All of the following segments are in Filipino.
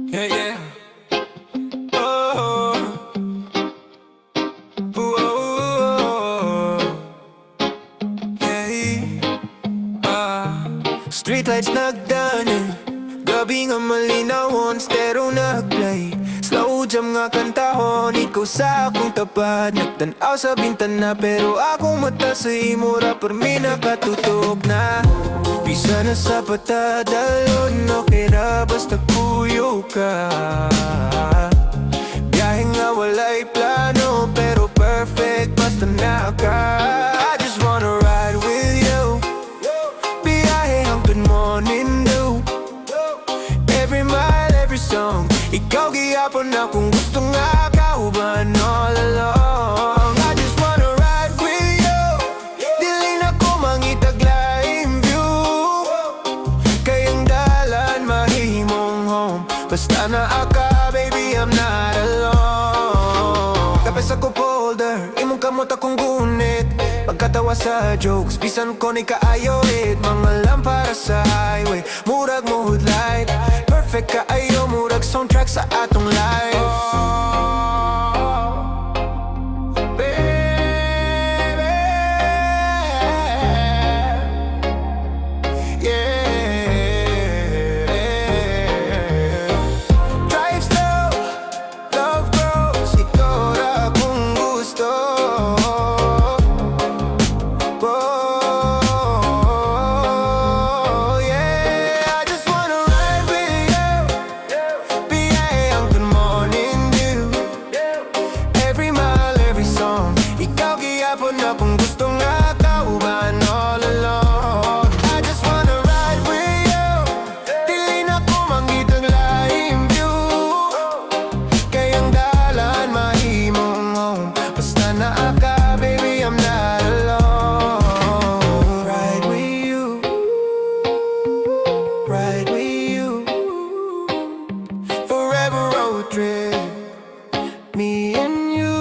Yeah, yeah. Oh, oh, oh, yeah. Streetlights nagdanan, gabi nga malinawon, stereo nagplay. Slow jam nga kantahon, ikaw sa akong tapat. Nagtanaw sa bintana pero akong mata sa imura per mi nakatutok na. Bisa na sa patadalon, okay ra basta puyo ka. Biyahe nga walay plano pero perfect basta naka. I just wanna ride with you, biyahe hangtod morning dew. Every mile, every song, ikaw gihapon akong gusto nga kauban all along. I just wanna ride with you, dili na ko mangitag laing view. Kayang dalan mahimong home, basta naa ka baby I'm not alone. Kapes ako folder, imong kamot akong gunit. Pagkatawa sa jokes, bisan ko ni kaayo it. Mga lampara sa highway, murag mood light. Perfect kaayo, murag soundtrack sa atong life. Baby, yeah. Drive slow, love grows, ikaw ra kung gusto. Oh, yeah, I just wanna ride with you, biyahe hangtod morning dew. Every mile, every song, ikaw gihapon akong gusto nga kauban all along. I just wanna ride with you, dili na ko mangitag laing view. Kayang dalan mahimong home, basta naa ka baby I'm not alone. Ride with you, ride with you, forever road trip, me and you.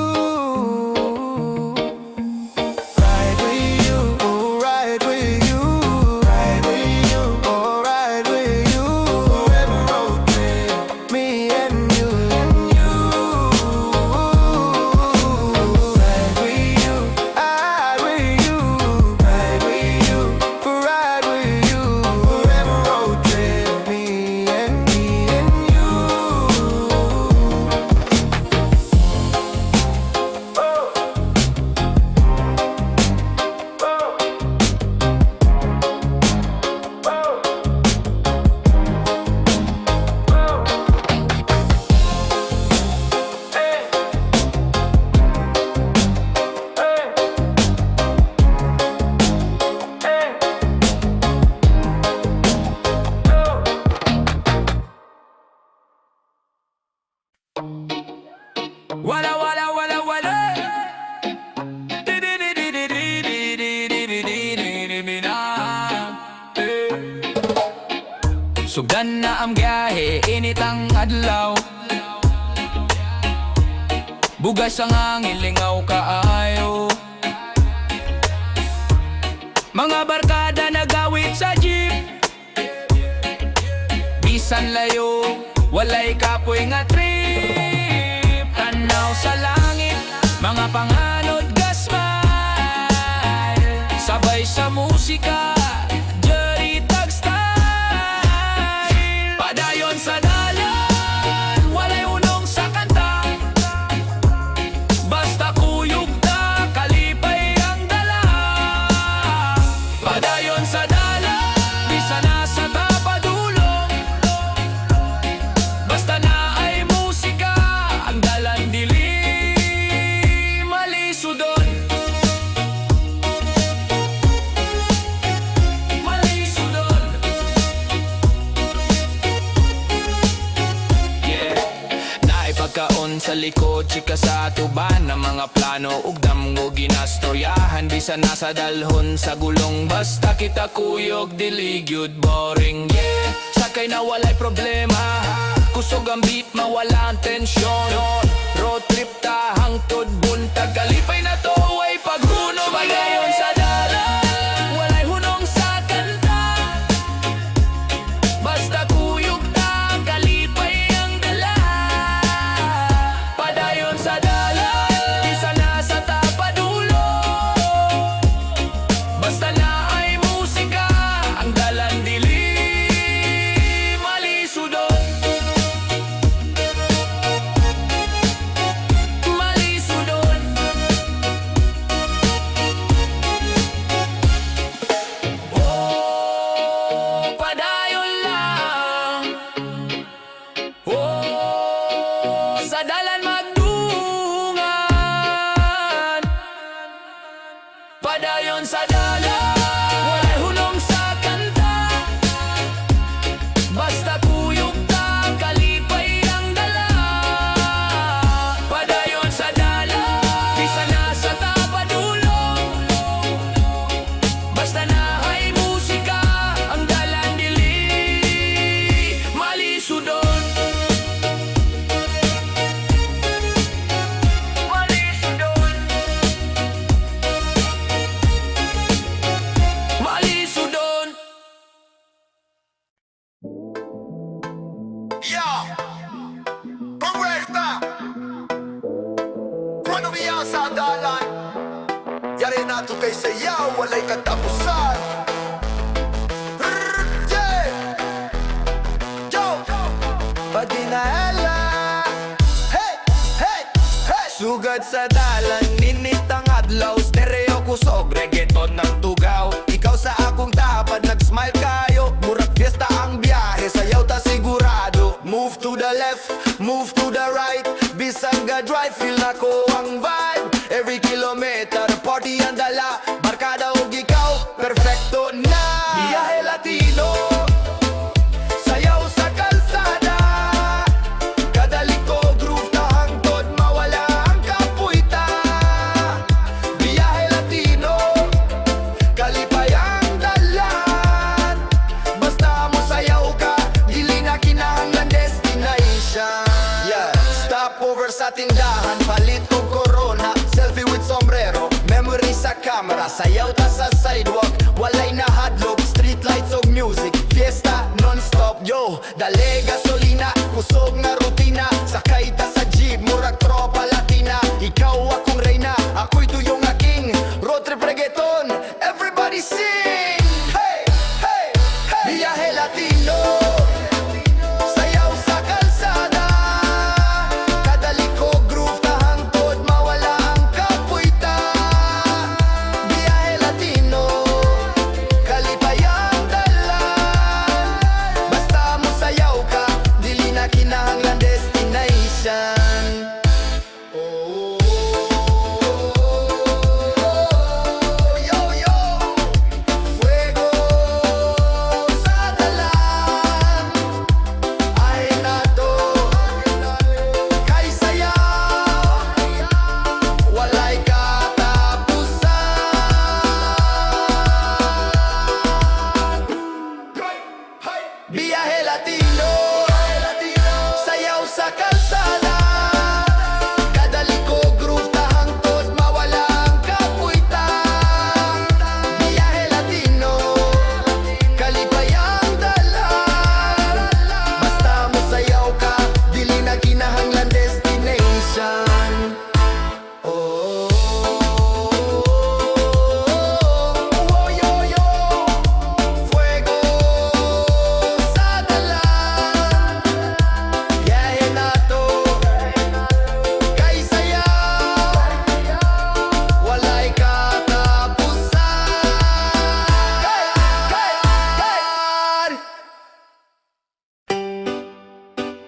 Ride with you, oh, ride with you, ride with you, oh, ride with you, forever road trip, me and you, and you. Ride with you, ride with you, ride with you, ride with you, forever road trip, me and you. Wala wala wala wala. Sugdan na ang biyahe, init ang adlaw. Bugas ang hangin, lingaw kaayo. Mga barkada nagawit sa jeep. Bisan layo, walay kapoy nga trip. Tanaw sa langit, mga panganod gasmay. Sabay sa musika, jeri tag style. Padayon sa dalan, walay unong sa kanta. Basta kuyog ta, kalipay ang dala. Padayon sa dalan, bisa na sa tapadulong. Basta na ay musika, ang dalan dili malisudon. Malisudon. Yeah. Naipagkaon sa likod, chika sa tuban. Ang mga plano, ugdam mo ginastoryahan. Bisa nasa dalhon sa gulong. Basta kita kuyog, dili gyud boring. Yeah, sakay na walay problema. Kusog ang beat, mawala ang tensyon. Road trip ta hangtod buntag, kalipay na to way paghuno. Padayon sa dalan, walay hunong sa kanta. Basta kuyog ta, kalipay ang Yeah, correcta. Ano biya sa dalan? Yari na to kay sayaw, walay katapusan. Yeah! Yo! Pati na ela. Hey! Hey! Hey! Sugad sa dalan, ninit ang adlaw. Stereo kusog, reggaeton ng tugaw. Ikaw sa akong tapad, nag-smile kayo. Murag fiesta ang biyahe, sayaw ta sigurado. Move to the left, move to the right. Bisang ga drive, feel na ko ang vibe. Every kilometer, party ang dala. Barkada og ikaw, perfecto na. Biyahe Latino, sayaw sa kalsada. Kada liko, groove na hangtod, mawala ang kapuita. Biyahe Latino, kalipay ang dalan. Basta mo sayaw ka, dili na kinahanglan destination. Yeah, stop over sa tindahan, palit og corona. Selfie with sombrero, memory sa camera. Sayaw ta sa sidewalk, walay na hadlok. Street lights og music, fiesta non-stop. Yo, dale gasolina, kusog na rutina. Sakay ta sa jeep, murag tropa latina. Ikaw akong reyna, ako'y tuyong aking road trip reggaeton, everybody sing. Hey, hey, hey. Biyahe Latino, sayaw sa kalsada. Kada liko, groove na hangtod, mawala ang kapuita. Biyahe Latino, kalipay ang dalan. Basta mo sayaw ka, dili na kinahanglan destination. Oh, yo, yo. Fuego sa dalan. Ay nato, kay sayaw, walay katapusan. Biyahe Latino, sayaw sa kalsada. Kada liko, groove na hangtod, mawala ang kapuita. Biyahe Latino, kalipay ang dalan. Basta mo sayaw ka, dili na kinahanglan destination. Oh, oh, yo, yo. Fuego sa dalan. Biyahe nato, kay sayaw, walay katapusan.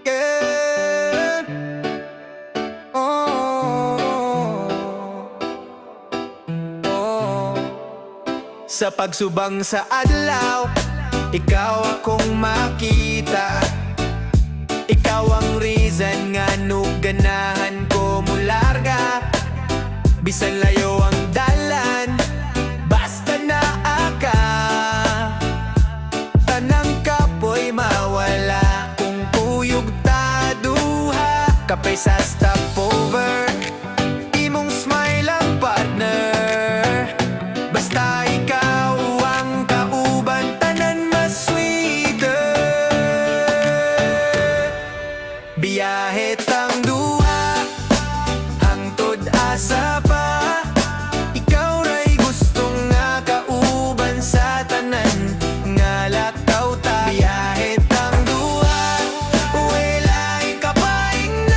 Yeah. Oh. Sa pagsubang sa adlaw, ikaw akong makita. Ikaw ang reason nga ganahan ko mularga. Bisan layo ang dalan, basta naa ka. Tanang kapoy mawala kung kuyog ta duha. Kapay sa stopover, imong smile ang partner. Basta ikaw ang kauban, tanan mas sweeter. Biyahe tang duha, hangtod asa pa. Ikaw ra'y gustong nga kauban sa tanan, nga lakaw ta. Biyahe tang duha, walay kapaingnan.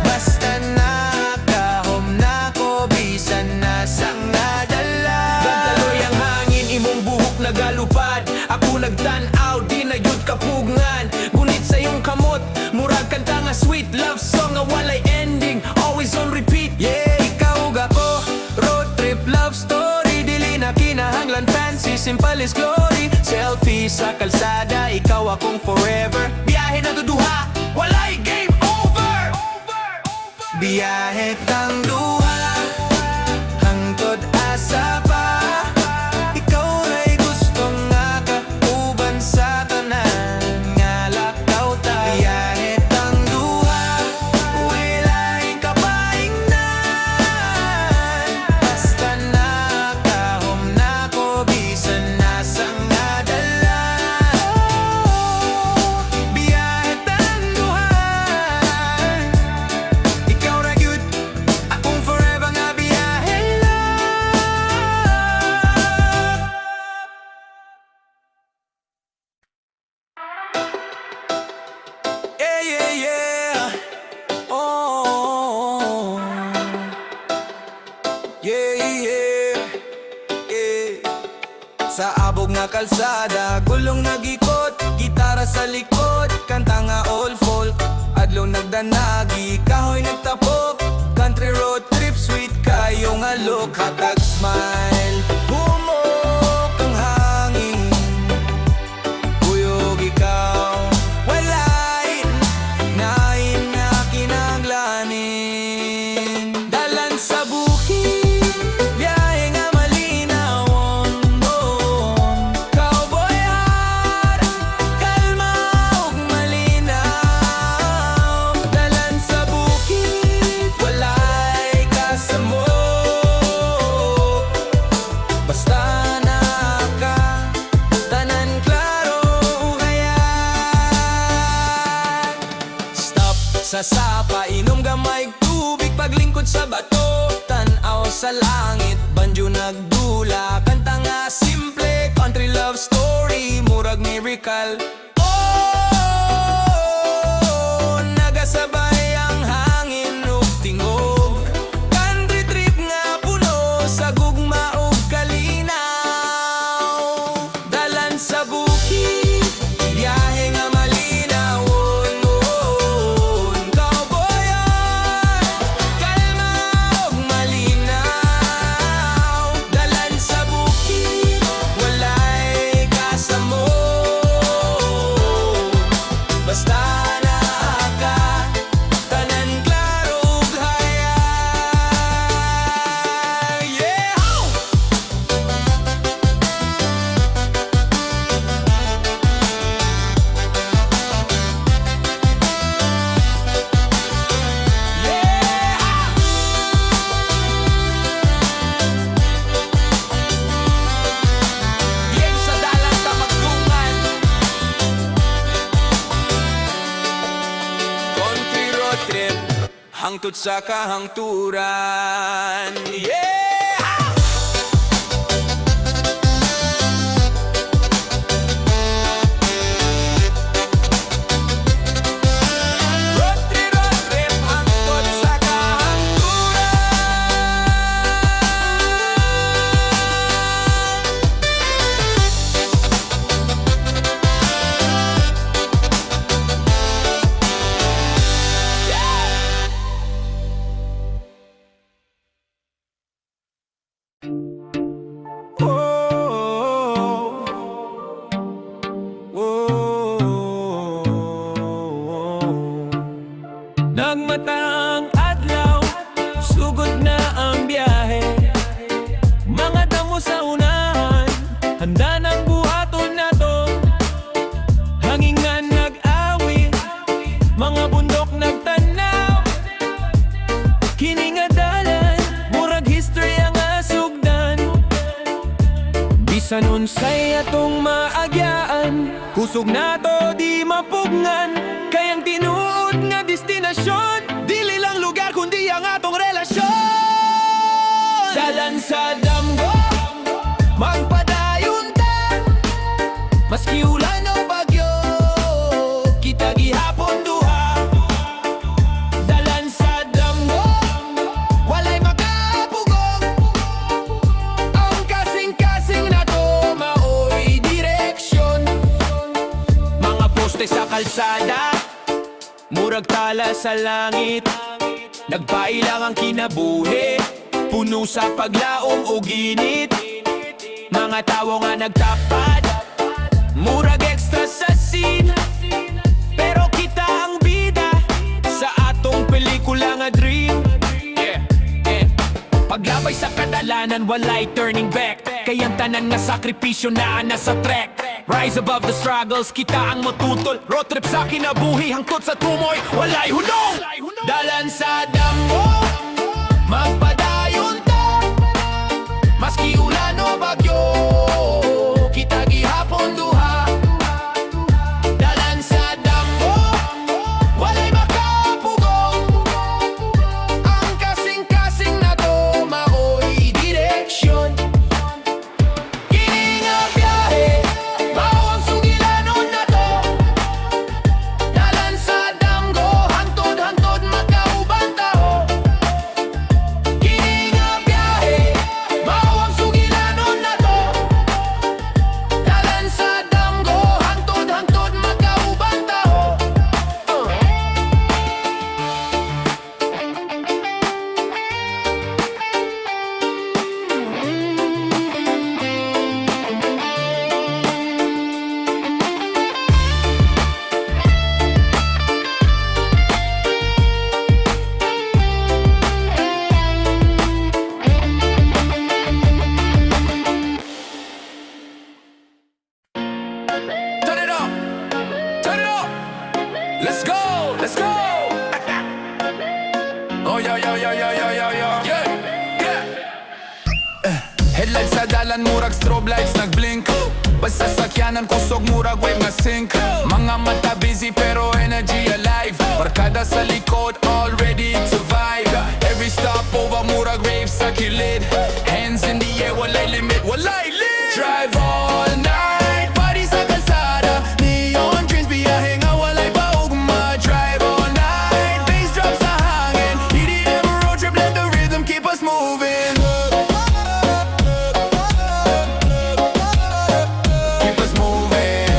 Basta nakahom na ko, bisan na sang nadala. Gandaloy ang hangin, imong buhok nagalupad. Ako nagtanaw, di na yun kapugngan. Gunit sa iyong kamot, murag kanta nga sweet love song nga walay ending, always on repeat. Yeah, ikaw ug ako, road trip love story. Dili na kinahanglan fancy, simple is glory. Selfie sa kalsada, ikaw akong forever. Biyahe na to duha, walay game over. Biyahe tang duha, hangtod asa pa. Ikaw ra'y gustong nga kauban sa tanan, nga lakaw ta. Biyahe tang duha, walay kapaingnan. Basta nakahom na ko, bisan na sang nadala. kalsada, gulong nagikot, gitara sa likod, kanta nga all folk. Adlaw nagdanagi, kahoy nagtapok, country road trip, sweet kayo nga look, hatag smile. Humok ang hangin, kuyog ikaw, walay nain na kinaglanin. Dalan sa bukid, biyahe nga malinawon, cowboy hat, kalma ug malinaw. Dalan sa bukid, walay kasamok, basta naka tanan klaro hayag. Stop sa sapa, inom gamay tubig, paglingkod sa bato, tan-aw sa langit, banjo nagdula, kanta nga simple, country love story, murag miracle. Oh, nagasabay ang hangin ug tingog, country trip nga puno sa gugma ug kalinaw. Dalan sa bukid, biyahe nga malinawon, cowboy hat, kalma ug malinaw. Dalan sa bukid, walay kasamok, basta naka tanan klaro ug hayag. Yeah! Yan sa dalan ta magtungan, country road trip, hangtod sa kahangturan. Yeah! Road trip, hangtod sa kahangturan. Nagmatang adlaw, sugod na ang biyahe, mga damo sa unahan, handa ng buhaton na to. Hangingan nag-awit, mga bundok nagtanaw, kini nga dalan, murag history ang asugdan. Bisan unsay atong maagyaan, kusog na to di mapugnan, kayang tinuod nga destinasyon, dili lang lugar kundi ang atong relasyon. Dalan sa damgo, magpadayon ta, maski ulan o bagyo, kita gihapon duha. Dalan sa damgo, walay makapugong, ang kasing-kasing na to maoy direksyon. Mga poste sa kalsada, murag tala sa langit, nagpailang ang kinabuhi, puno sa paglaom o ginit. Mga tawo nga nagtapat, murag extra sa scene, pero kita ang bida sa atong pelikula nga dream. Paglabay sa kadalanan, walay turning back, kayang tanan nga sakripisyo na nasa track. Rise above the struggles, kita ang matutol, road trip sa kinabuhi, hangtod sa tumoy, walay hunong. Dalan sa damgo, magpadayon ta, maski ulan o bagyo, kita gihapon duha. Dalan sa damgo, walay makapugong, ang kasing-kasing na to maoy direksyon. Kini nga biyahe, mao ang sugilanon na to. Dalan sa damgo, hangtod-hangtod magkauban taho. Let's go, let's go. Oh yo yo yo yo yo yo yo. Yeah, yeah. Headlights sa dalan, murag strobe lights nagblink. Basta sakyanan kusog murag wave nga sink. Mga mata busy pero energy alive. Barkada sa likod all ready to vibe. Every stop over murag rave sa kilid. Hands in the air, walay limit, walay limit. Drive all night, party sa kalsada. Neon dreams, biyahe nga walay paugma. Drive all night, bass drop sa hangin. EDM road trip, let the rhythm keep us moving. Keep us moving.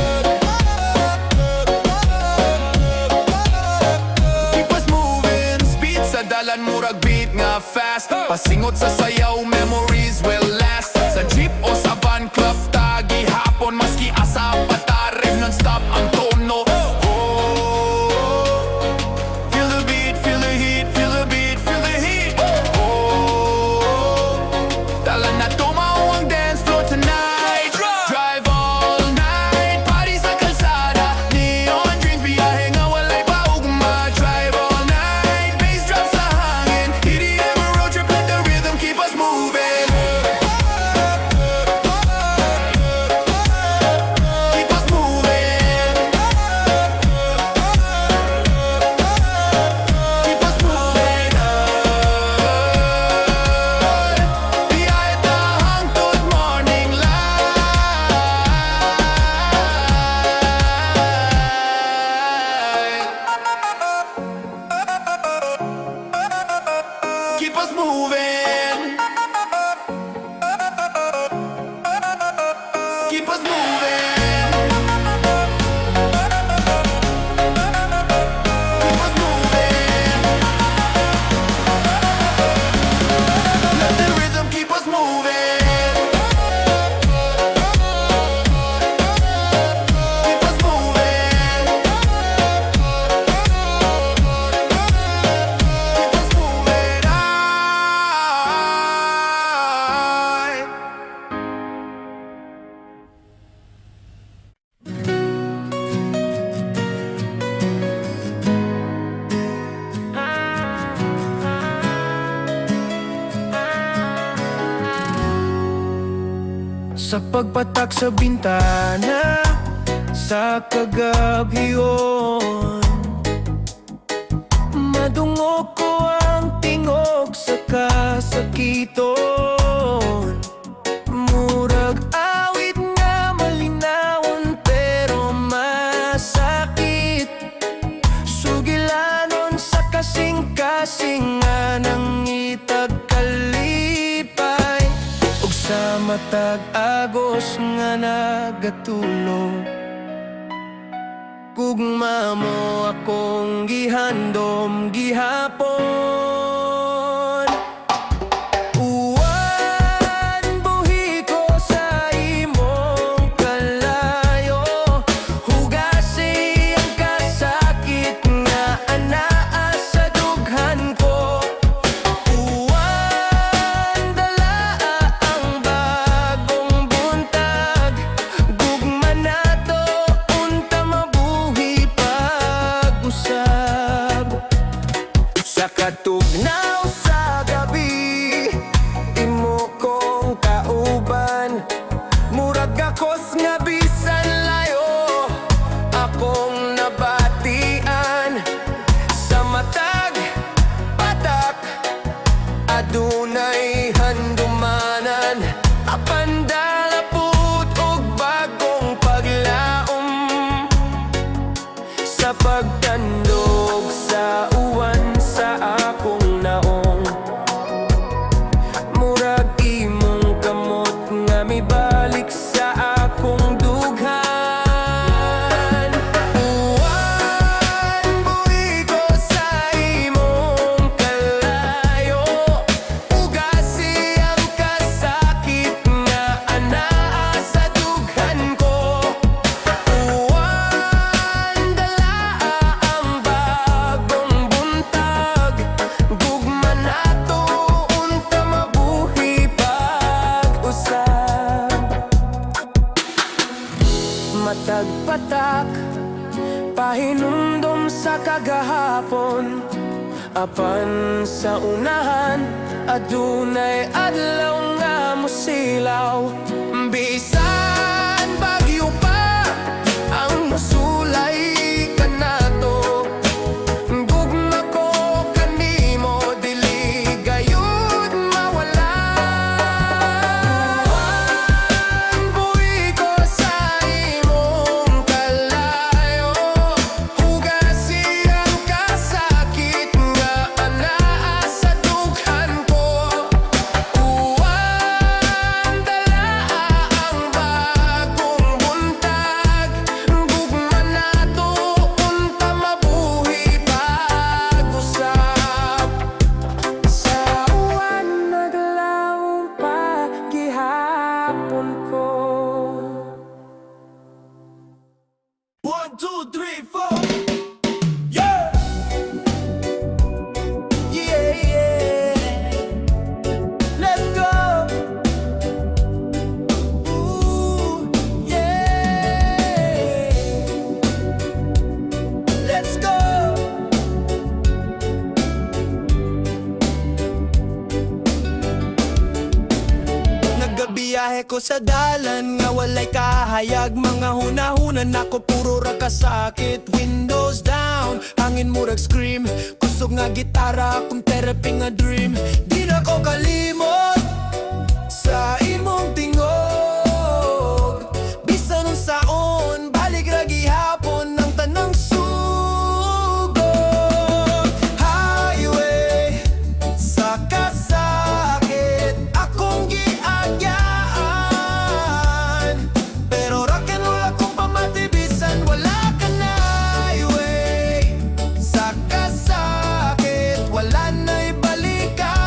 Keep us moving. Speed sa dalan, murag beat nga fast. Pasingot sa sayaw, memories will last. Sa jeep o sa van club, tagi hapon. Maski asa patarim, non-stop ang tono. Feel the beat, feel the heat, feel the beat, feel the heat. Dalan na tumaw ang dance floor tonight. Drive all night, party sa kalsada. Neon dreams, biyahe nga walay paugma. Drive all night, bass drop sa hangin. EDM road trip, let the rhythm keep us moving. Keep us moving. Keep us moving. Biyahe ta hangtod morning light. Keep us moving. Keep us moving. Keep us moving. Let the rhythm keep us moving. Keep us moving. Keep us moving. Sa pagpatak sa bintana, sa kagabiyon, madungog ko ang tingog sa kasakiton. Murag awit nga malinawon pero masakit. Sugilanon sa kasing-kasingan ng itag kalipay. Ug sa matag agos nga nagatulog, gugma mo akong gihandom gihapon. Uwan buhi ko sa imong kalayo, hugasi ang kasakit nga anaa sa dughan ko. Uwan dalaa ang bagong buntag, gugma nato unta mabuhi pag-usab. Sa katugnaw sa gabi, imo kong kauban. Murag akos nga bisan layo, akong nabatian. Sa matag patak, adunay handumanan. Apan dalaput og bagong paglaom. Sa pagtandog sa uwan sa akong naong, murag imong kamot nga mibalik sa akong dughan. Uwan buhi ko sa imong kalayo, ugasi ang kasakit nga anaa sa dughan ko. Uwan dalaa ang bagong buntag, gugma nato unta mabuhi pag-usab. Matag patak, pahinumdom sa kagahapon, apan sa unahan, adunay adlaw nga musilaw. Bisan bagyo pa ang masulay kanato, gugma ko kanimo dili gayud mawala. Buhi ko sa imong kalayo, hugasi ang kasakit nga anaa sa dughan ko. Uwan dala ang bagong buntag, gugma nato unta mabuhi pag-usap. Sa uwan naglawong pa gihapon ko. 1, 2, 3, 4. Yeah! Yeah, yeah. Let's go. Ooh, yeah. Let's go. Nagabiyahe ko sa dalan nga walay kahayag, mga hunahunan ako puro ra kasakit. Windows down, hangin murag scream, kusog nga gitara akong therapy nga dream. Di na ko kalimot sa imong tingog, bisan unsaon balik ra gihapon ang tanang sugod. Highway sa kasakit akong giagyaan, pero rock and roll akong pamatibisan wala ka na. Highway sa kasakit wala na'y balikan,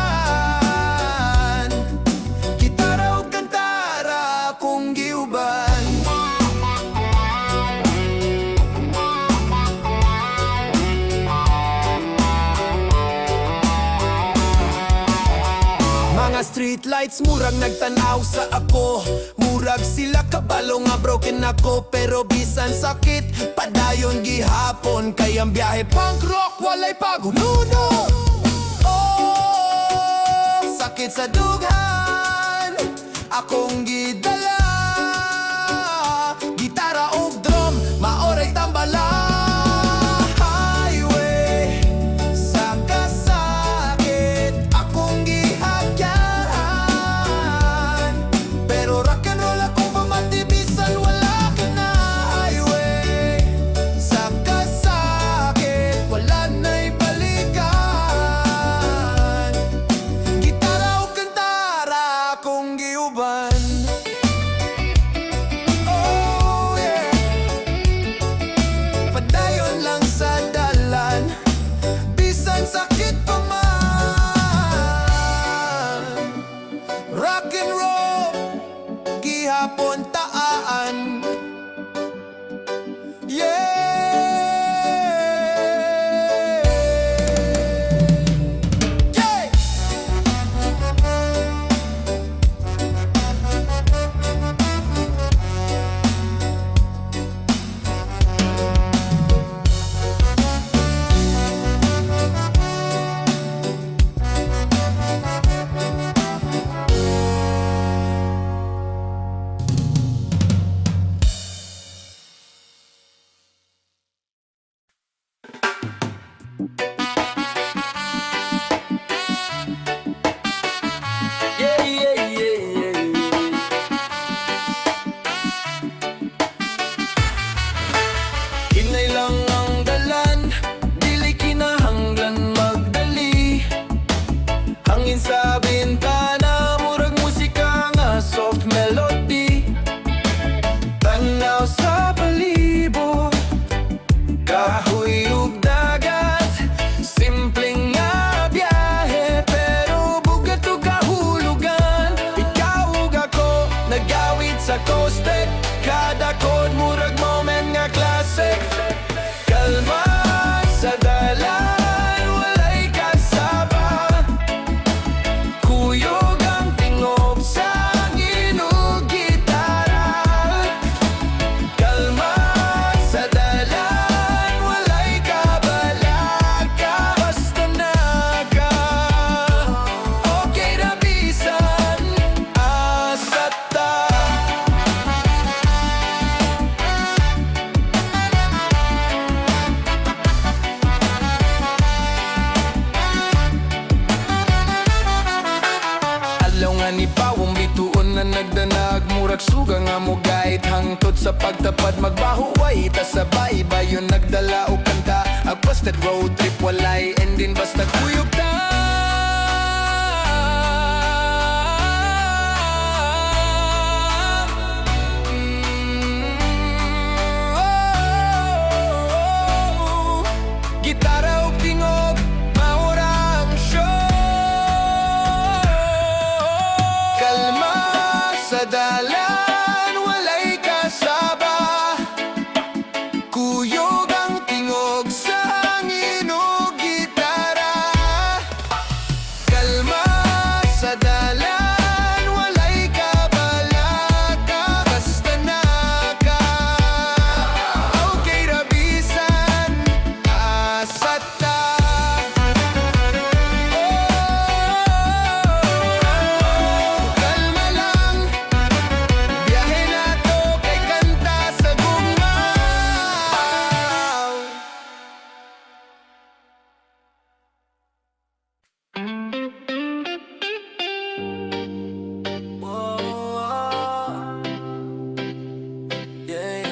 gitara o kantara akong giuban. Mga streetlights murag nagtanaw sa ako, murag sila kabalo nga broken ako. Pero bisan sakit padayon gihapon, kay ang biyahe punk rock walay pagununo. Oh, sakit sa dughan akong gidala, gitara o drum maoray tambala. Highway sa kasakit akong gihagyan, pero rock and roll akong pamatibisan wala ka na. Highway sa kasakit wala na'y balikan, gitara o kantara akong giuban. Oh yeah, padayon lang sa dalan, bisan sakit pa man. Rock and roll gihapon taan. Yeah! Yeah, yeah, yeah, yeah. Hinay lang ang dalan, dili kinahanglan magdali. Hangin sa bintana, murag musika nga soft melody. Tanaw sa palibot, kahoy ug dagat, simpleng nga biyahe pero bugat ug kahulugan. Ikaw ug ako nagawid sa coast deck, kada chord murag moment nga classic. Kalma sa dalan, walay kasaba, kuyog ang tingog sa hangin ug gitara. Kalma sa dalan, walay kabalo, ka nga mo guide hangtod sa pagtapad magbahuway ta sabay bayon nagdala og kanta agpasted road trip walay ending basta kuyog ta. Gitara og tingog maura ang show. Kalma sa dalan walay kasaba, kuyog ang tingog sa hangin o gitara. Kalma sa dalan walay kabalaka, basta naka okay rabisan asata. Kalma lang, biyahe na to kay kanta sa gugmaw. Yeah.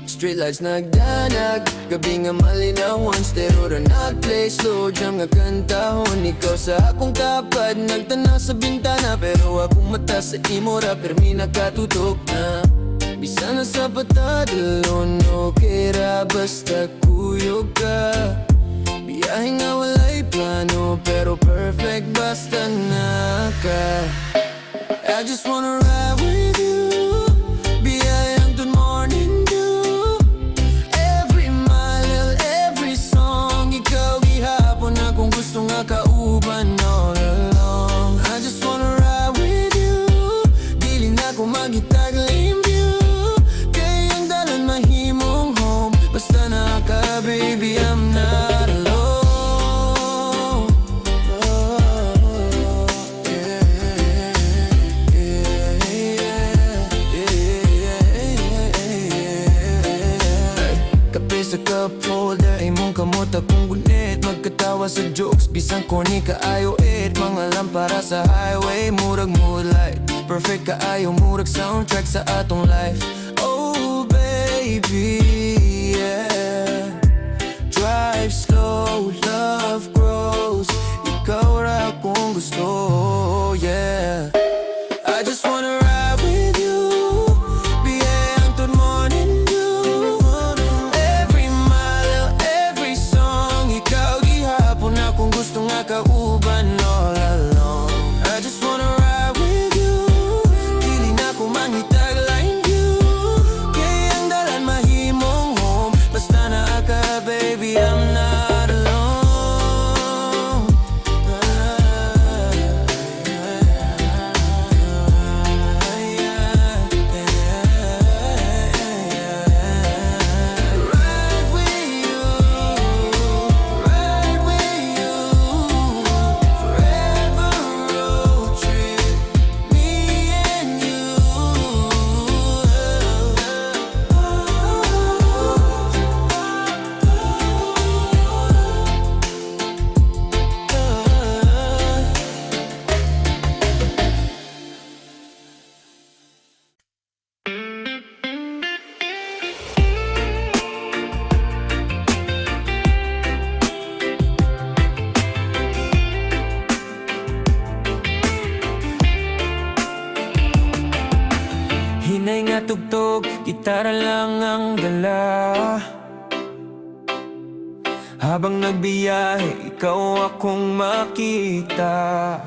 Streetlights nagdanag, gabi nga malinawan, stereo ra nagplay, slow jam nga kantahon. Ikaw sa akong tapad, nagtana sa bintana, pero akong mata sa imo ra permi nakatutok na. Bisa na sa patadalon, okay ra basta kuyog ka. Biyahe nga walay plano, pero perfect basta naka. I just wanna ride with you, biyahe hangtod morning dew. Every mile, every song, ikaw gihapon akong gusto nga kauban all along. I just wanna ride with you, dili na ko magitag lame view. Kaya ang dalan mahimong home, basta naka baby I'm not alone. Kape sa cup holder, imong kamot akong gunit. Magkatawa sa jokes, bisang corny kaayo it. Mga lampara sa highway, murag moonlight. Perfect kaayo, murag soundtrack sa atong life. Oh baby, yeah. Drive slow, love grows. Ikaw ra akong gusto, yeah. I just wanna ride with you, biyahe hangtod morning dew. Every mile, every song, ikaw gihapon akong gusto nga kauban all along. I just wanna ride with you, dili na ko mangitag line view. Kaya ang dalan mahimong home, basta naaka baby I'm not alone. Ride with you, ride with you, forever road trip, me and you. Hinay nga tugtog, gitara lang ang dala. Habang nagbiyahe, ikaw akong makita.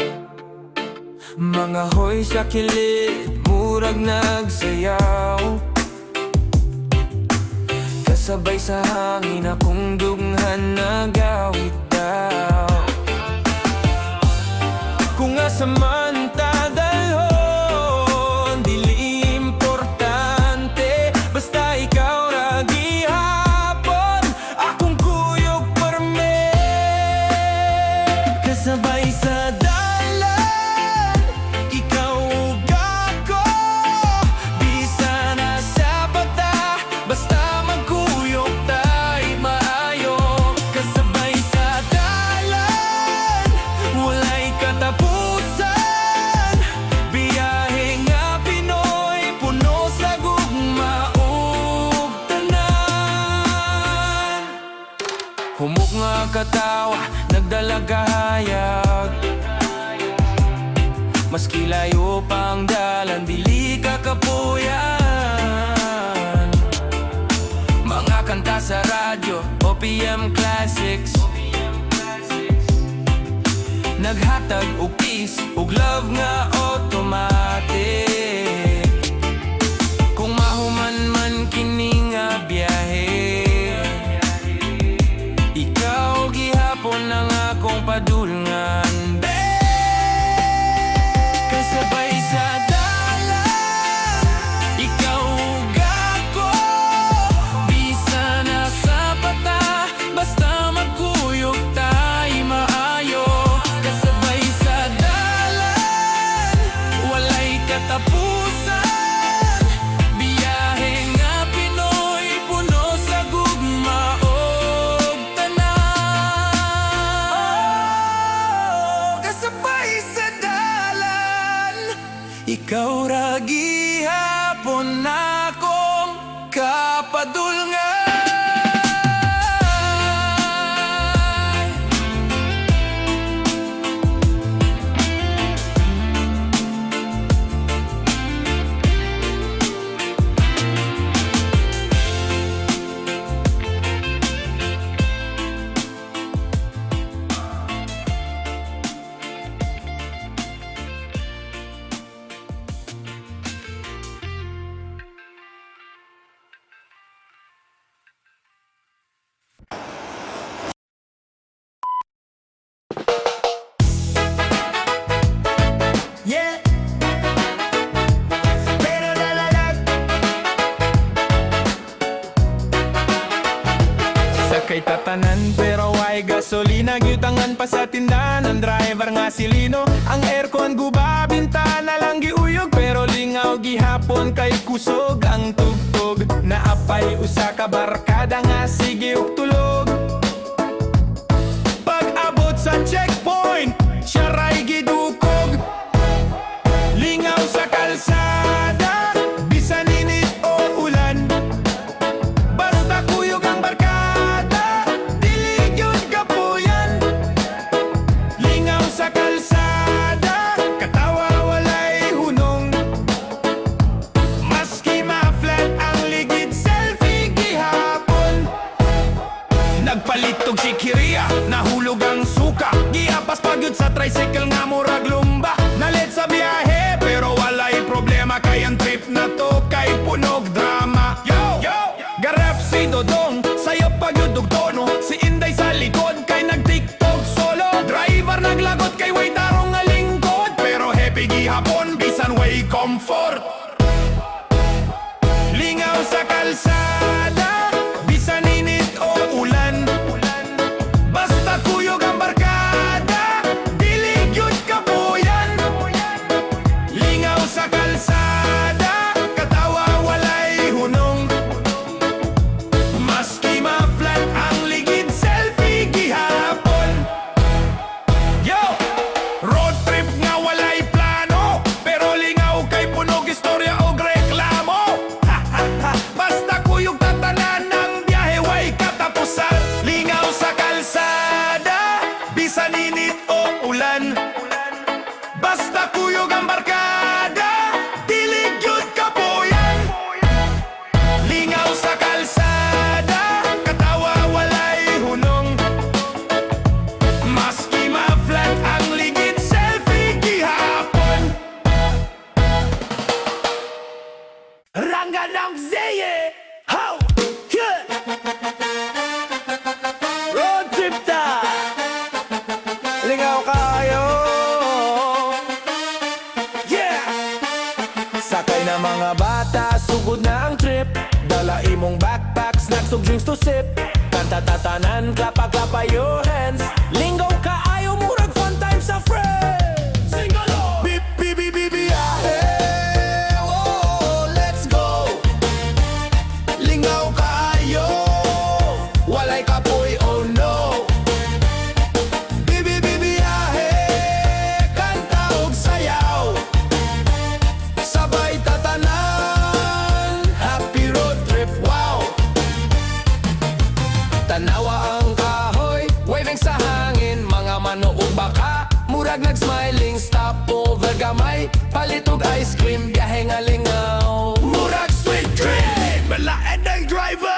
Mga hoy sa kilid, murag nagsayaw. Kasabay sa hangin akong dughan nagawit daw. Kung asa man ta dalhon, dili importante, basta ikaw ra gihapon akong kuyog perme. Kasabay sa dalan, ikaw ug ako, bisa na sa bata, basta magkuyog tay maayo. Kasabay sa dalan, walay katapusan. katawa, nagdalagahayag. Maski layo pang dalan, dili ka kapuyan. Mga kanta sa radyo, OPM Classics, naghatag og peace, ug love nga automatic. Kung mahuman man kini nga biyahe, ikaw gihapon ang akong padulngan. Kasabay sa dalan, ikaw ug ako, bisa na sa pata, basta magkuyog tayo maayo. Kasabay sa dalan, walay katapusan, biyahe nga Pinoy, puno sa gugma og tanan. Kasabay sa dalan, ikaw ra gihapon akong kapadulngan. Yeah. Pero dalalag, sakay tatanan pero ay gasolina, gyutangan pa sa tindahan. Ang driver nga si Lino, ang aircon guba, bintana lang giuyog, pero lingaw gihapon kay kusog ang tugtog. Naapay usa ka barkada nga sige og tulog. Pag-abot sa checkpoint, siya ray gidukog. Lingaw sa kalsada, bisan init o ulan, basta kuyog ang barkada, dili gyud kapuyan. Lingaw sa kalsada, katawa walay hunong, maski ma-flat ang ligid, selfie gihapon. Nagpalitog si Kiria, nahulog ang suka, giapas pagyud sa tricycle nga murag lumba. Nalit sa biyahe pero walay problema, kay ang trip na to kay punog drama. Yo! Garap si Dodong, sayop pagyud og tono, si Inday sa likod kay nag-tiktok solo. Driver naglagot kay way tarong nga lingkod, pero happy gihapon bisan way comfort. Lingaw sa kalsada, bisan init o ulan, basta kuyog ang barkada, dili gyud kapuyan. Lingaw sa kalsada, katawa walay hunong, maski ma-flat ang ligid, selfie gihapon. Yo! Road trip nga walay plano, pero lingaw kay punog istorya og reklamo. Ha ha ha, basta kuyog tatanan ng biyahe, way katapusan. Lingaw sa kalsada, bisan init o ulan, basta kuyog ang barkada, dili gyud kapuyan. Lingaw sa kalsada, katawa walay hunong, maski ma-flat ang ligid, selfie gihapon. Ranga ng Zeye! How? Yeah! Road trip ta! Lingaw kayo! Yeah! Sakay na mga bata, sugod na ang trip, dala imong backpacks, snacks ug drinks to sip. Kanta tatanan, klapa-klapa your hands, lingaw kaayo, murag fun time sa friends. Sing along! Bip, bip, bip, bip, biyahe! Oh, let's go! Lingaw kaayo, walay kapoy, oh no. Bibi, bibiyahe, kanta og sayaw, sabay tatanan, happy road trip, wow. Tanawa ang kahoy, wave gamay, palitog ice cream, biyahe nga lingaw. Murag sweet cream, malaed ang driver.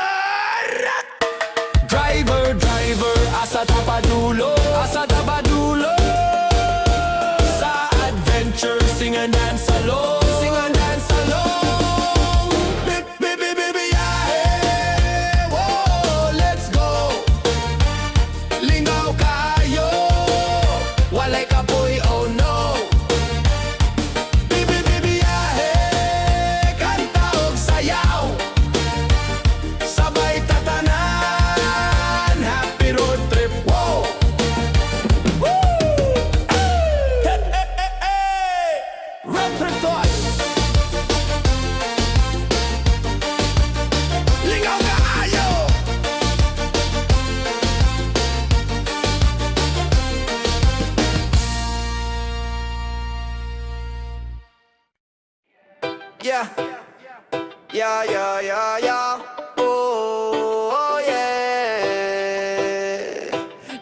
Driver, driver, asa tapadulo, asa tapadulo. Sa adventure, sing and dance along, sing and dance along. Biyahe, whoa, let's go. Lingaw kayo, walay kapoy, oh no. Biyahe, kanta og sayaw, sabay tatanan, happy road trip, wow. Woo! Hey, hey, hey, hey! Road trip to us. Lingaw kaayo. Yeah, yeah, yeah, yeah, yeah. Oh, yeah.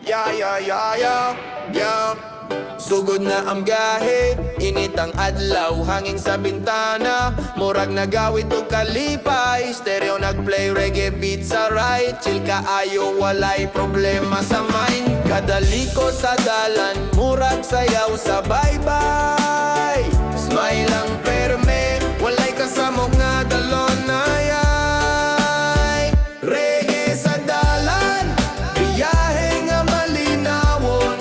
Yeah, yeah, yeah, yeah, yeah. Sugod na ang biyahe, init ang adlaw, hangin sa bintana. Murag nagawid o kalipay, stereo nagplay reggae beat sa right. Chill kaayo, walay problema sa mind. Kadaliko sa dalan, murag sayaw sa bye-bye. Smile ang perme, walay kasamok nga dalon ay. Reggae sa dalan, biyahe nga malinawon.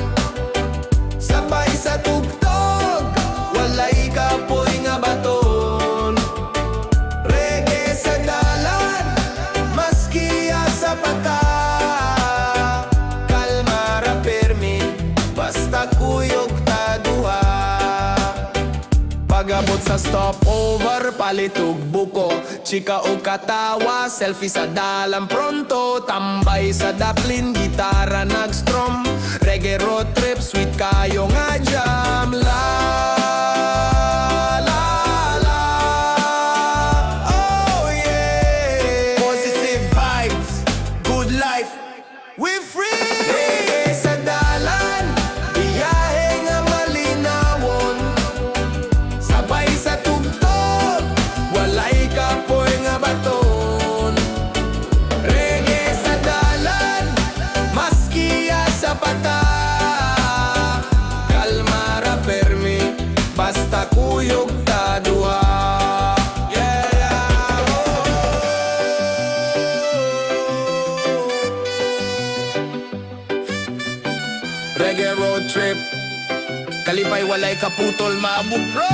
Sabay sa tugtog, walay kapoy nga baton. Reggae sa dalan, maski sa pata. Kalma ra permi, basta kuyog ta duha. Pagabot sa stopover, palitog buko, chika o katawa, selfie sa dalan pronto. Tambay sa daplin, gitara nag-strum. Reggae road trip, sweet kayo nga jam. La la la, oh yeah. Positive vibes, good life, we free. Reggae sa dalan, biyahe nga malinawon. Sabay sa tugtog, walay kapoy nga baton. Reggae sa dalan, maski sa pata. Kalma ra permi, basta kuyog ta duha. Yeah, yeah, oh. Reggae road trip, kalipay walay kaputol maabugro.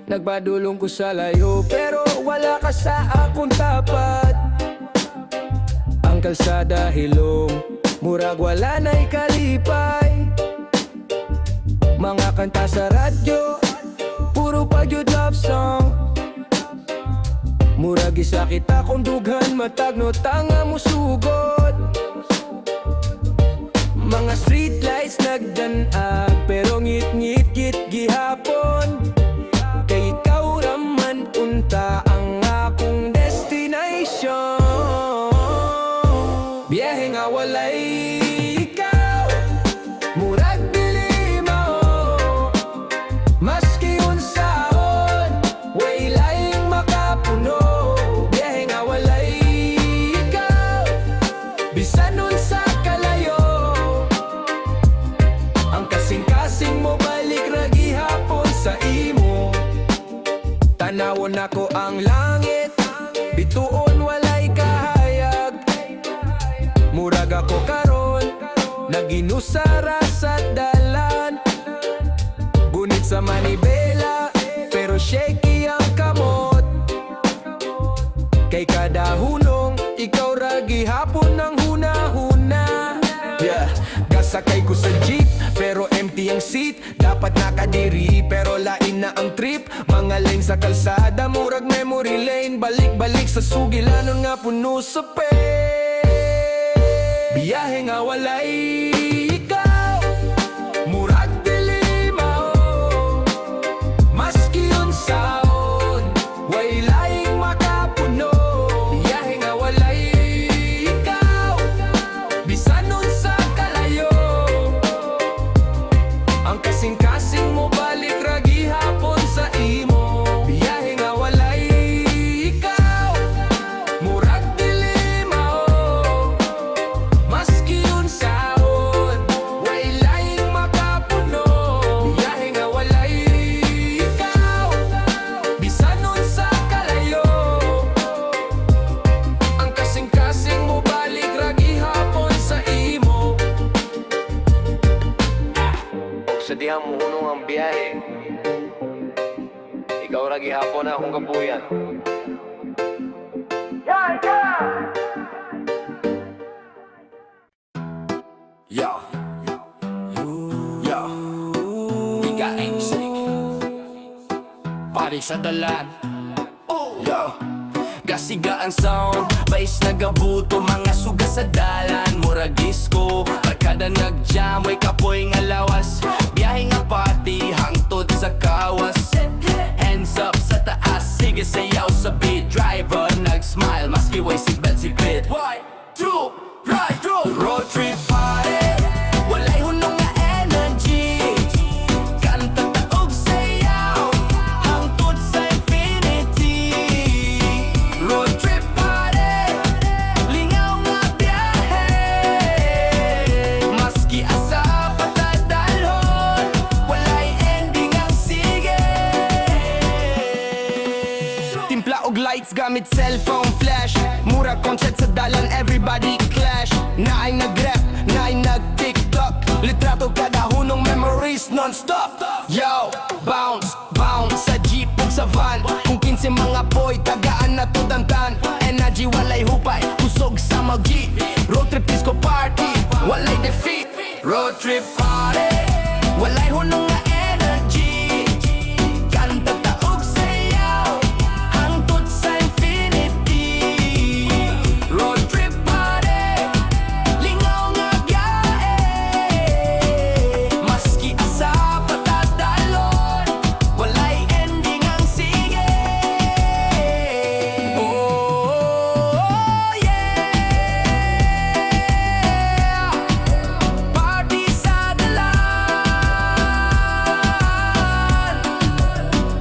Nagpadulong ko sa layo, pero wala ka sa akong tapat. Ang kalsada hilom, murag wala na'y kalipay. Mga kanta sa radyo, puro pagyud love song. Murag isa kita kung dughan, matagno tanga mo sugod. Mga street lights nagdanag, pero ngit-ngit git gihapon. Kay ikaw raman unta ang akong destination. Biyahe nga walay ikaw, murag dili mao. Maski unsaon, way laing makapuno. Biyahe nga walay ikaw, bisan unsa kalayo. Ang kasing-kasing mo balik ra gihapon sa imo. Tanawon ako ang langit, bituon walay kahayag. Murag ako karon, naginusara sa dalan. Gunit sa manibela, pero shaky ang kamot. Kay kada hunong, ikaw ra gihapon ng huna-huna. Yeah, gasakay ko sa jeep, pero empty Easy ang seat, dapat nakadiri pero lain na ang trip. Mga lane sa kalsada, murag memory lane. Balik-balik sa sugilanon nga puno sa pain. Biyahe nga walay ikaw, murag dili mao. Maski yun saon, way laing makapuno. Biyahe nga walay ikaw, bisan nun sa kalayo. Ang kasing-kasing mo balik ra gihapon sa imo. Biyahe nga walay ikaw, murag dili mao. Maski yun saon, way laing makapuno. Biyahe nga walay ikaw, bisan nun sa kalayo. Ang kasing-kasing mo balik ra gihapon sa imo. Sa dihang muhunong ang biyahe, ikaw ra gihapon na akong kabuyan. Yo, yo, REGGAE pari sa dalan. Yo, gasiga ang sound, bais nagabuto, mga suga sa dalan. Murag disco, barkada nagjam, way kapoy nga lawas. Biyahe nga party, hangtod sa kawas. Hands up sa taas, sige sayaw sa beat. Driver nag-smile, maski way seatbelt sipit. Why? True, right, true. Road trip party, walay hunong nga energy. Kanta taog sayaw, hangtod sa infinity. Road trip party, lingaw nga biyahe. Maski asa patadalhon, walay ending ang sige. Timpla og lights gamit cellphone flash. Mura concert sa dalan, everybody clash. Naay nag-rap, naay nag-tiktok. Litrato kada hunong memories non-stop. Yo, bounce, bounce sa jeep ug sa van. Kung 15 mga boy, tagaan na to dantan. Energy walay hupay, kusog sa mag-G. Road trip disco party, walay defeat. Road trip party, walay hunong nga energy. Kanta taog sayaw, hangtod sa infinity. Road trip party, lingaw nga biyahe. Maski asa patadalon, walay ending ang sige. Oh yeah, party sa dalan,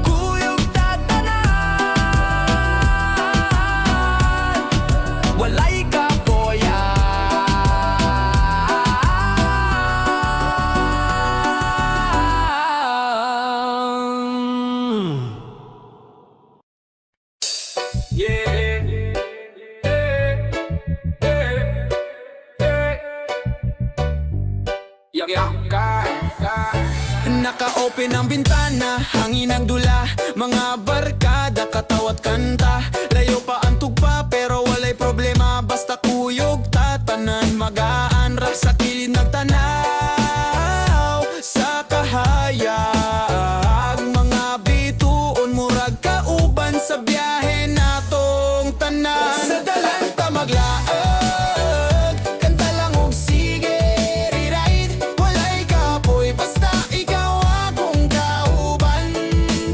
kuyog tatanan, walay kapoyan. Yeah, naka-open ang bintana, hangin ang dula. Mga barkada, katawat kanta. Layo pa ang tugpa, pero walay problema. Basta kuyog tatanan, magaan ra sa kilid nagtanaw. Sa kahayag, mga bituon, murag kauban sa biyahe natong tanan. Sa dalan ta maglaag, kanta lang og sige, ride. Walay kapoy, basta ikaw akong kauban.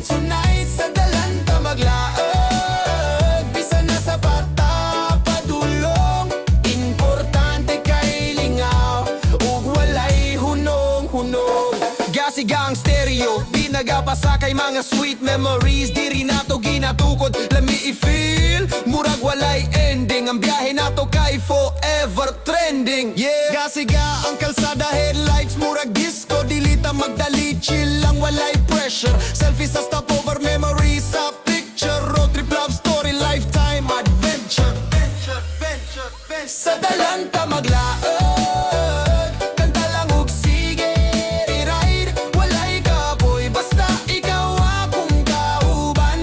Tonight sa dalan ta maglaag, bisan na sa bata padulong. Importante kay lingaw, ug walay hunong-hunong. Gasigang stereo, di nagapasa kay mga sweet memories. Diri nato ginatukod, lami i-feel. Murag walay ending, ang biyahe nato kay forever trending. Yeah, gasiga ang kalsada, headlights, murag disco. Dilita magdali, chill lang, walay pressure. Selfie sa stopover, memories sa picture. Road trip, love story, lifetime adventure. Sa dalan ta maglaag, kanta lang og sige, ride. Walay kapoy, basta ikaw akong kauban.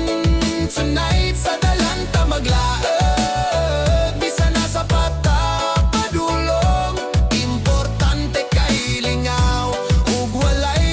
Tonight sa dalan ta maglaag, bisan na sa pata padulong. Importante kay lingaw, ug walay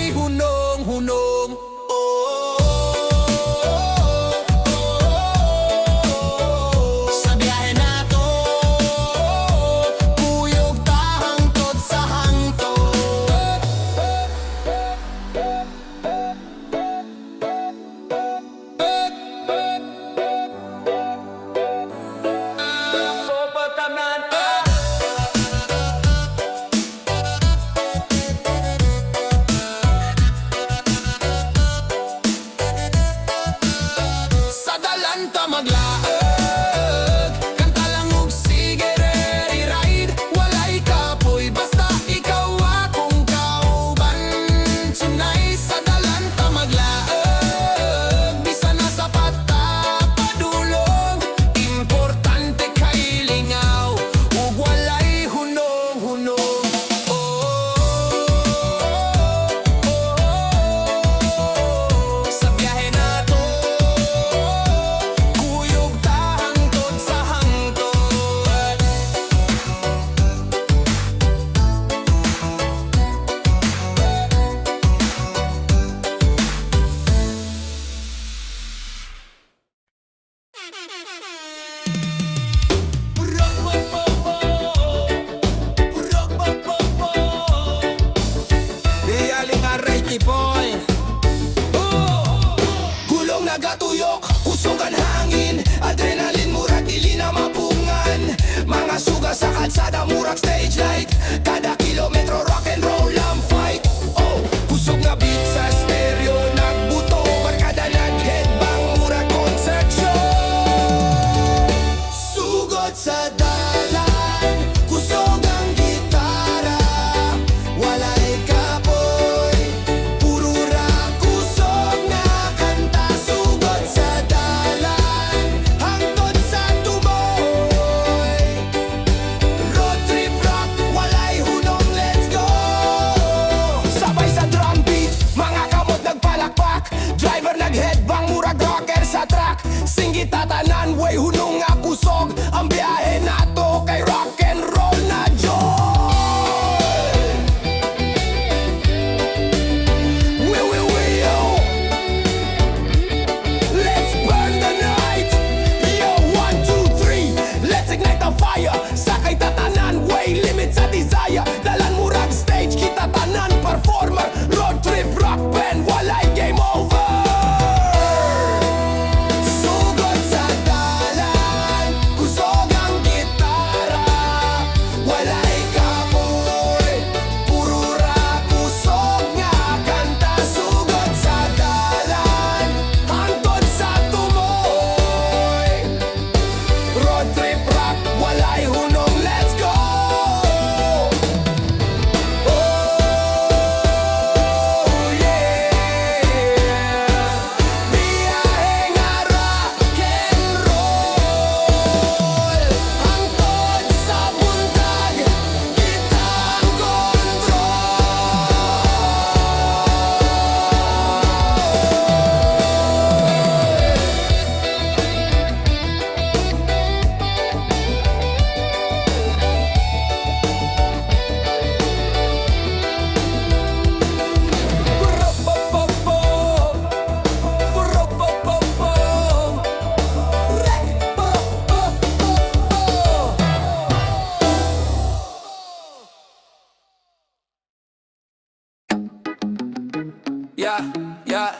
yeah, yeah.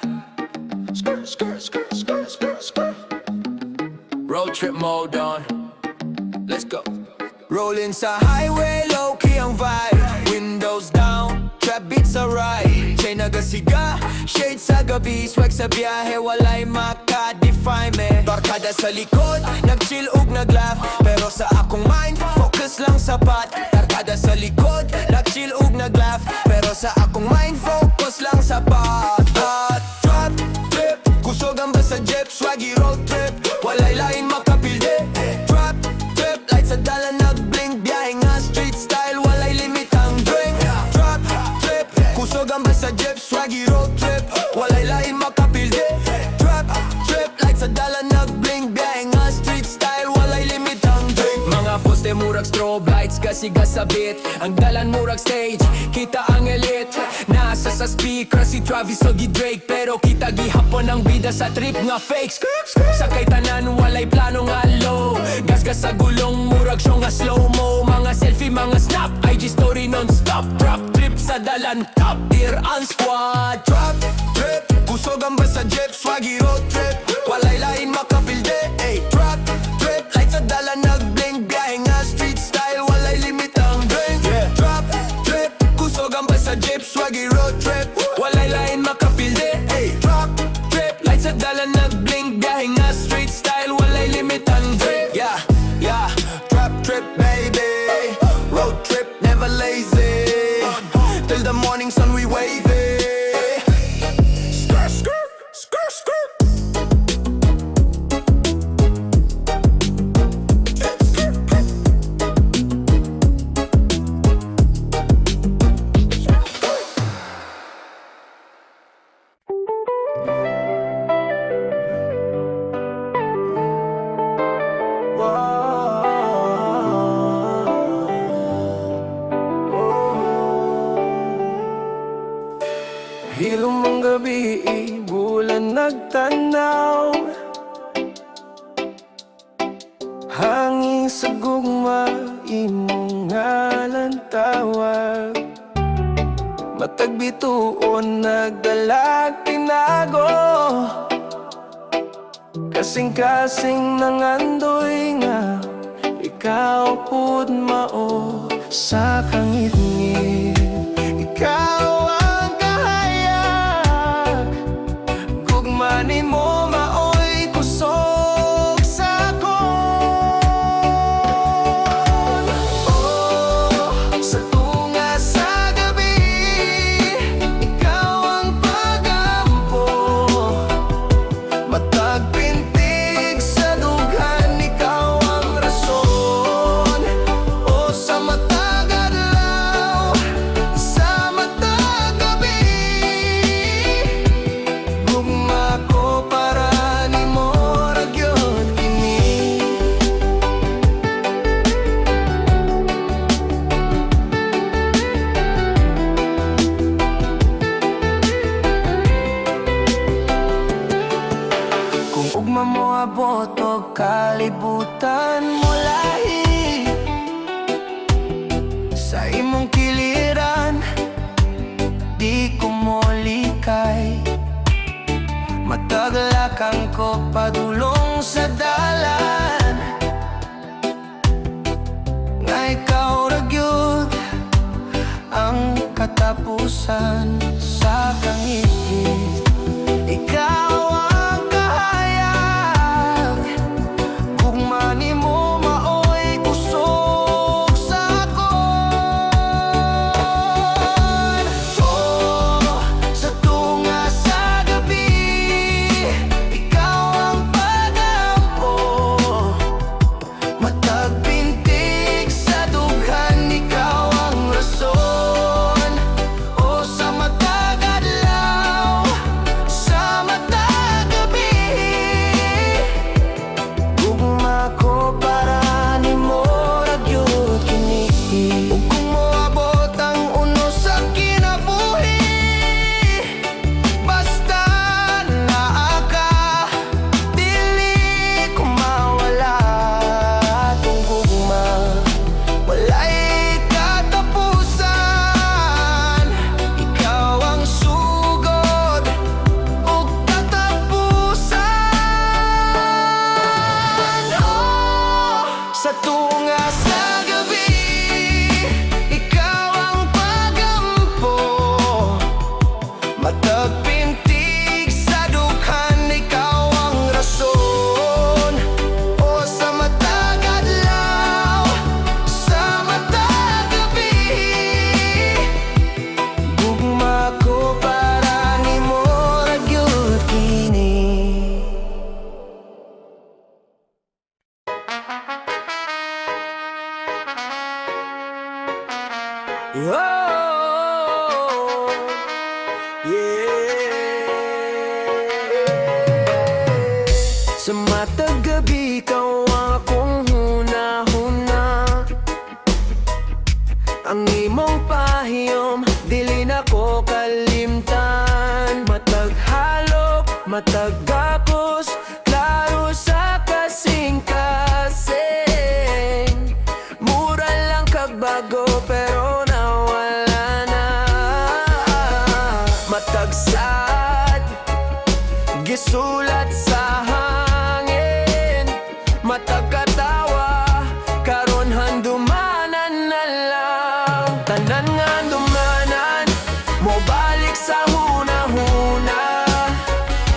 Skirt, skirt, skirt, skirt, skirt, skirt. Road trip mode on. Let's go. Rolling sa highway, low-key ang vibe. Windows down, trap beats are right. Chain nagasiga, shade sa gabi. Swag sa biyahe, walay maka-define me. Barkada sa likod, nag-chill ug nag-laugh. Pero sa akong mind, focus lang sa pot. Barkada sa likod, nag-chill ug nag-laugh. Pero sa akong mind, focus lang sa pot. Drop, trip, kusog ang basa jeep. Swaggy road trip, walay lain makapilde. Drop, trip, light sa dalan nag-blink. Biyahe nga street style, walay limit ang drink. Drop, trip, kusog ang basa jeep. Swaggy road trip, walay lain makapilde. Drop, trip, light sa dalan nag-blink. Biyahe nga street style, walay limit ang drink. Mga poste murag strobe lights, gasiga sa beat. Ang dalan murag stage, kita ang elite. Nasa sa speaker si Travis o Drake. Pero kita gihapon ang bida sa trip nga fake. Sakay tanan walay plano nga low. Gasgas sa gulong murag show nga slow-mo. Mga selfie, mga snap, IG story non-stop. Drop trip sa dalan, top tier ang squad. Drop trip, kusog ang basa jeep. Swaggy road trip, walay lain makapilde. Ay, drop trip, light sa dalan nag-blink. Biyahe nga street style, walay limit ang drink. Drop trip, kusog ang basa jeep. Swaggy road trip, walay lain makapilde. Ay, drop trip, light sa dalan nag-blink. Biyahe nga street style, walay limit ang drink. Yeah, yeah, drop trip baby. Road trip, never lazy. Till the morning sun we wavy. Skirt, skirt, skirt, skirt. Hilom ang gabi, bulan nagtanaw. Hangin sa gugma, imong ngalan tawag. Matag bituon, nagdalag tinago. Kasing-kasing nangandoy nga, ikaw pud mao sa kangit-ngit. Ikaw ang kahayag, gugma nimo maoy kusog sa kon. Oh, sa tunga sa gabi, ikaw ang pagampo. Matag pintig sa dughan, ikaw ang rason. O sa matag adlaw, sa matag gabi, gugma ko para nimo ra gyud kini. Kung ugma mo abot og kalibutan mo lahi, sa imong kiliran di ko mo likay. Mataglakan ko padulong sa dalan, nga ikaw ra gyud ang katapusan sa kangit-ngit. Ikaw ang kahayag, gugma nimo maoy kusog sa kon. Oh, sa tunga sa gabi, ikaw ang pagampo. Matag pintig sa dughan, ikaw ang rason. O sa matag adlaw, sa matag Oh, yeah. Sa matag gabi, ikaw akong huna-huna. Ang imong pahiyom, dili na ko kalimtan. Matag halok, matag gakos, klaro sa kasing-kasing. Mura lang kagbago pero nawala na. Matag sad, gisulat sa hangin. Matag katawa, karon handumanan na lang. Tanan nga dumanan, mo balik sa huna-huna.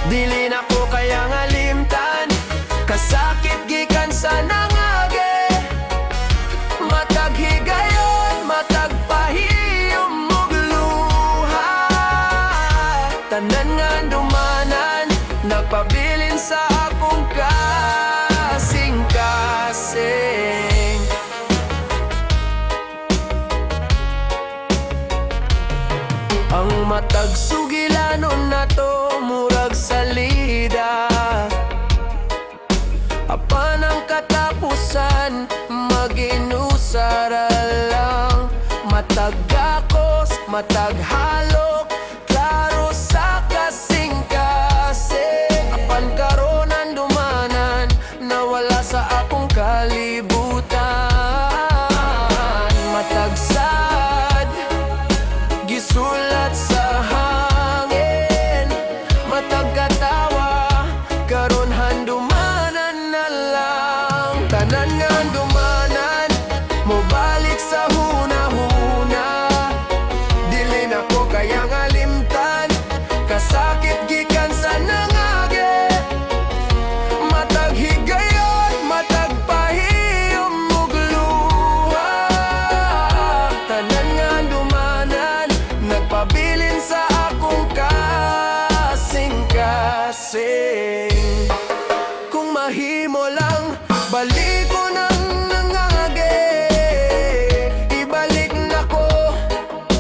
Dili na ko kaya nga limtan, kasakit gikan sa nangage. Matag higayon, matag pahiyom ug luha. Tanan nga dumanan, nagpabilin sa akong kasing-kasing. Ang matag sugilanon na to, murag salida. Apan ang katapusan, maginusara lang. Matag gakos, matag halok, klaro sa kasing-kasing. Apan karon ang dumanan, nawala sa akong kalibutan. Matag sad, gisulat sa hangin. Matag katawa, karon handumanan na lang. Tanan nga dumanan, mo balik sa huna-huna. Dili na ko kaya nga limtan, kasakit gikan sa nangage. Matag higayon, matag pahiyom ug luha. Tanan nga dumanan, nagpabilin sa akong kasing-kasing. Kung mahimo lang, balik ko nang nangangage. Ibalik na ko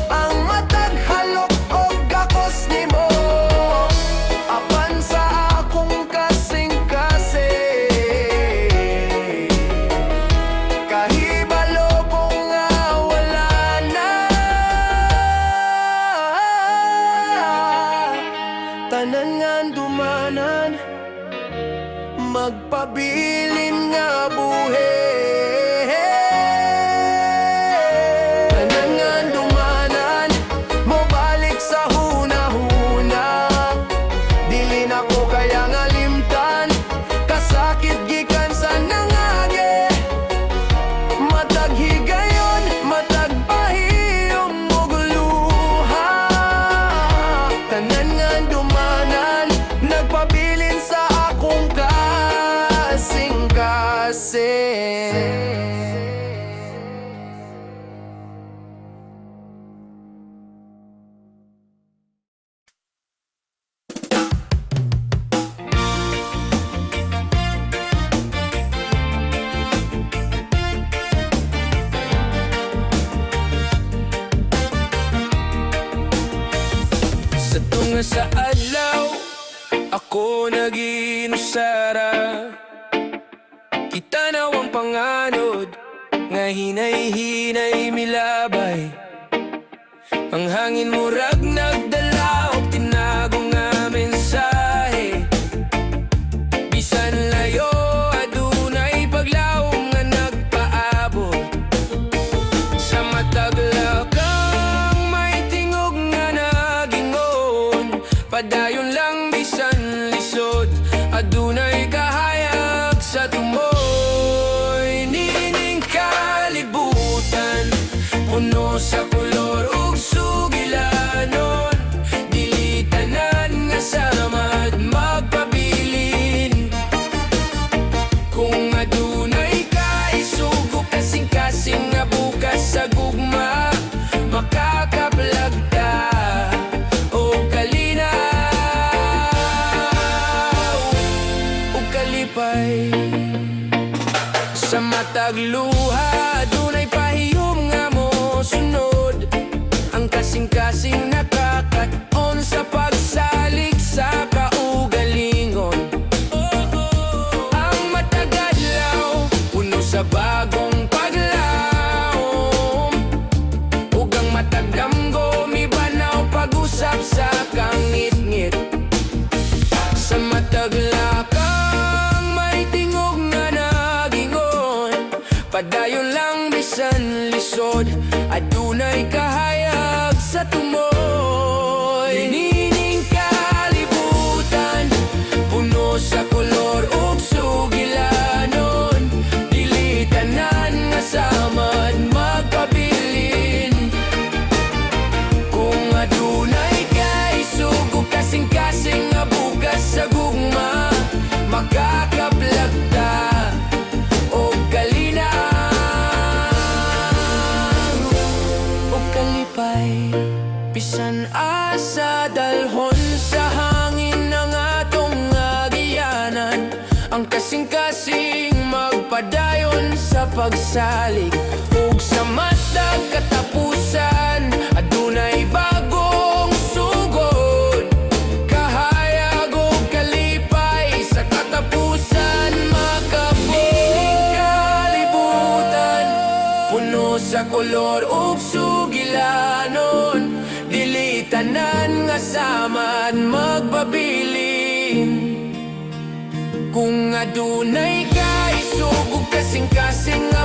ang matag halok o gakos nimo. Apan sa akong kasing-kasing, kahibalo ko nga wala na. Tanan nga dumanan, magpabilin nga buhi. Tanan nga dumanan, mo balik sa huna-huna. Dili na ko kaya nga limtan, kasakit gikan sa nangage. Matag higayon, matag pahiyom ug luha. Tanan nga dumanan, nagpabilin sa akong kasing-kasing. Sa tunga sa adlaw, ako naginusara. Kita na ang panganod, nga hinay-hinay milabay. Ang hangin murag nagdala og tinago nga mensahe. Bisan layo, adunay paglaom nga nagpaabot. Sa matag lakang may tingog nga nagingon. Padayon lang bisan lisod, adunay kahayag sa tumoy. Nining kalibutan, puno sa kolor ug sugilanon. Dili tanan nga sama at magpabilin. Kung adunay kaisugo, kasing-kasing nga bukas sa gugma, makakaplag ta o kalinaw o kalipay. Sa matag luha, dunay pahiyom nga mo sunod. kasing-kasing nakakaton sa pagsalig sa kaugalingon. Ang matagalaw, puno sa bagong paglaom, ug ang matagdamgo, mibanaw pag-usap sa kangit-ngit. Sa mataglakang may tingog nga nagingon, padayon lang bisan lisod, adunay kahayag sa tumoy. Nining kalibutan, puno sa kolor ug sugilanon, dili tanan nga samad magpabilin. Kung adunay kaisug ug kasing-kasing nga bugas sa gugma, makakaplag ta og kalinang og kalipay. Bisan asa dalhon sa hangin ng atong agianan, ang kasing-kasing magpadayon sa pagsalig, ug sa matag katapusan, adunay bagong sugod, kahayag ug kalipay sa katapusan. Makapiling kalibutan, puno sa kolor ug sugilanon, dili tanan nga samad magpabilin. Kung adunay kaisug ug kasing-kasing nga